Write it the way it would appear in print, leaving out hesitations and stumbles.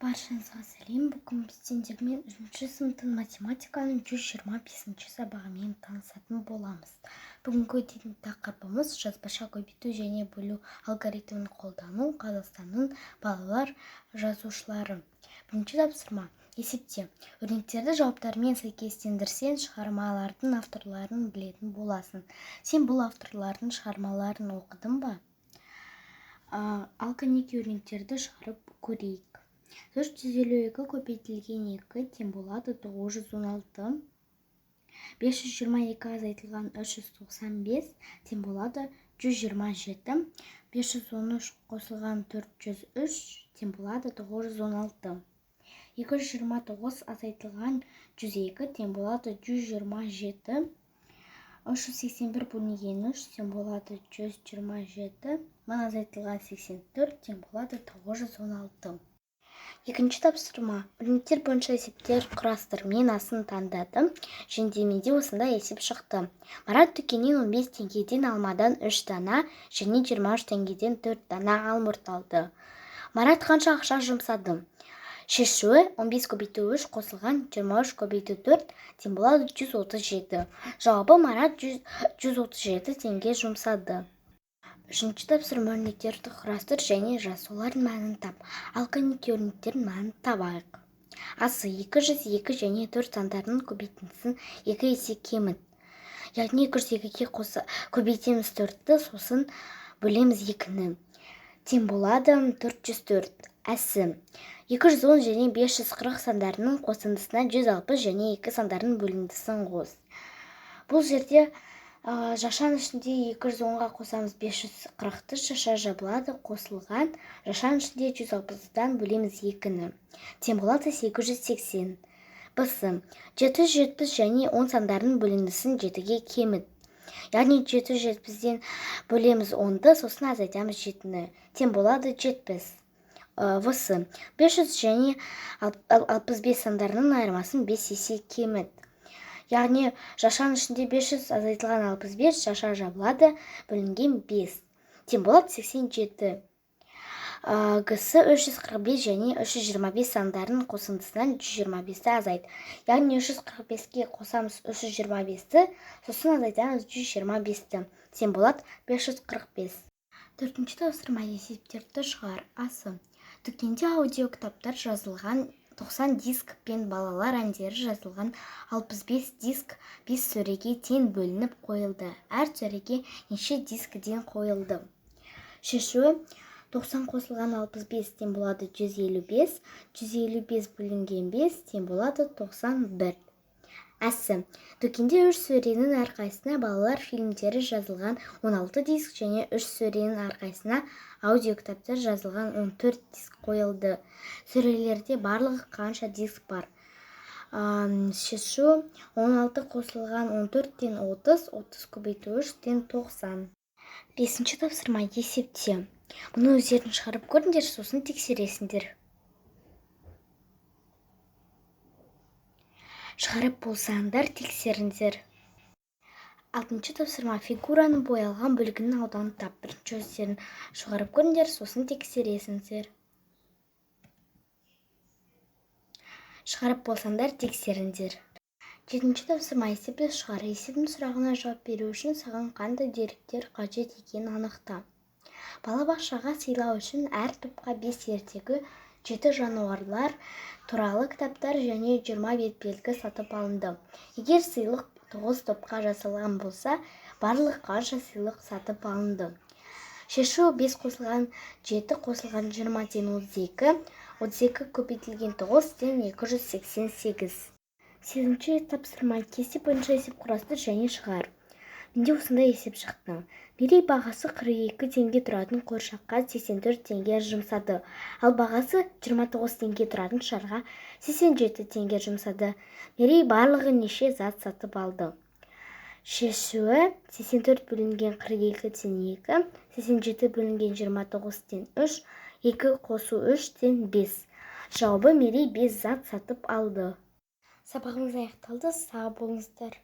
Баршаңызға сәлем. Бүгін біз сендермен 3-ші сыныптың математиканың 125-ші сабағымен танысатын боламыз. Бүгінгі өтетін тақырыбымыз жазбаша көбейту және бөлу алгоритмін қолдану Қазақстанның балалар жазушылары. Бірінші тапсырма. Есепте. Өрнектерді жауаптармен сәйкестендірсең, шығармалардың авторларын білетін боласың. Сен бұл авторлардың шығармаларын оқыдың ба? Ал кәнеки өрнектерді шығарып көрейік. 452 көбейтілген 2 тең болады 916. 522 азайтылған 395 тең болады 127. 513 қосылған 403 тең болады 916. 229 азайтылған 102 тең болады 127. 381 бөлінген 3 тең болады 127. 1000 азайтылған 84 тең болады 916. Екінші тапсырма. Өрнектер бойынша есептер құрастыр. Мен асын таңдадым. Жеңдемеде осындай есеп шықты. Марат дүкеннен 15 теңгеден алмадан 3 дана және 23 теңгеден 4 дана алмұрт алды. Марат қанша ақша жұмсады? Шешуі 15 көбейту 3 қосылған 23 көбейту 4 тең болады 137. Жауабы Марат 137 теңге жұмсады. Үшінші тапсырма. Өрнектерді құрастыр және жаз, олардың мәнін тап. Ал кәнеки өрнектердің мәнін табайық. Асы 202 және 4 сандарының көбейтіндісін 2 есе кеміт. Яғни 202-ге көбейтеміз 4-ті, сосын бөлеміз 2-ні. Тең болады 404. Әсі 210 және 540 сандарының қосындысына 160 және 2 сандарының бөліндісін қос. Бұл жерде жашан ішінде 210-ға қосамыз 540-ті, жаша жабылады, қосылған. Жашан ішінде 160-дан бөлеміз 2-ні. Тең болады 880. Бысы 770 және 10 сандарының бөліндісін 7-ге кеміт. Яғни 770-ден бөлеміз 10-ды, сосын азайтамыз 7-ні. Тең болады 70. Высы 500 және 65 сандарының айырмасын 5 есе кеміт. Яғни жашан ішінде 500 азайтылған 65, жаша жабылады, бөлінген 5. Тең болады 87. Гысы 345 және 325 сандарының қосындысынан 125-ті азайт. Яғни 345-ке қосамыз 325-ті, сосын азайтамыз 125-ті. Тең болады 545. Төртінші тапсырма. Есептерді шығар. Асы. Дүкенде аудио кітаптар жазылған 90 диск пен балалар әндері жазылған 65 диск 5 сөреге тең бөлініп қойылды. Әр сөреге неше дискіден қойылды? Шешуі 90 қосылған 65 тең болады 155, 155 бөлінген 5 тең болады 91. Әсі. Дүкенде 3 сөренің әрқайсына балалар фильмдері жазылған 16 диск және 3 сөренің әрқайсына аудио кітаптар жазылған 14 диск қойылды. Сөрелерде барлығы қанша диск бар? Шешу 16 қосылған 14 тең 30, 30 көбейту 3 тең 90. Бесінші тапсырма. Есепте. Мұны өздерін шығарып көріңдер, сосын тексересіңдер. Шығарып болсаңдар, тексеріңдер. Алтыншы тапсырма. Фигураны боялған бөлігінің ауданы тап. Бірінші өздерін шығарып көріңдер, сосын тексересіңдер. Шығарып болсаңдар, тексеріңдер. Жетінші тапсырма. Есепті шығар. Есептің сұрағына жауап беру үшін саған қандай деректер қажет екенін анықта. Балабақшаға сыйлау үшін әр топқа 5 ертегі, 7 жануарлар туралы кітаптар және 20 бетбелгі сатып алынды. Егер сыйлық 9 топқа жасалған болса, барлық қанша сыйлық сатып алынды? Шешу 5 қосылған 7 қосылған 20 тең 32, 32 көбейтілген 9 тең 288. Сегізінші тапсырма. Кесте бойынша есеп құрастыр және шығар. Менде осындай есеп шықты. Мерей бағасы 42 теңге тұратын қуыршаққа 84 теңге жұмсады. Ал бағасы 29 теңге тұратын шарға 87 теңге жұмсады. Мерей барлығы неше зат сатып алды? Шешуі 84 бөлінген 42 тең 2, 87 бөлінген 29 тең 3, 2 қосу 3 тең 5. Жауабы Мерей 5 зат сатып алды. Сабағымыз аяқталды. Сау болыңыздар.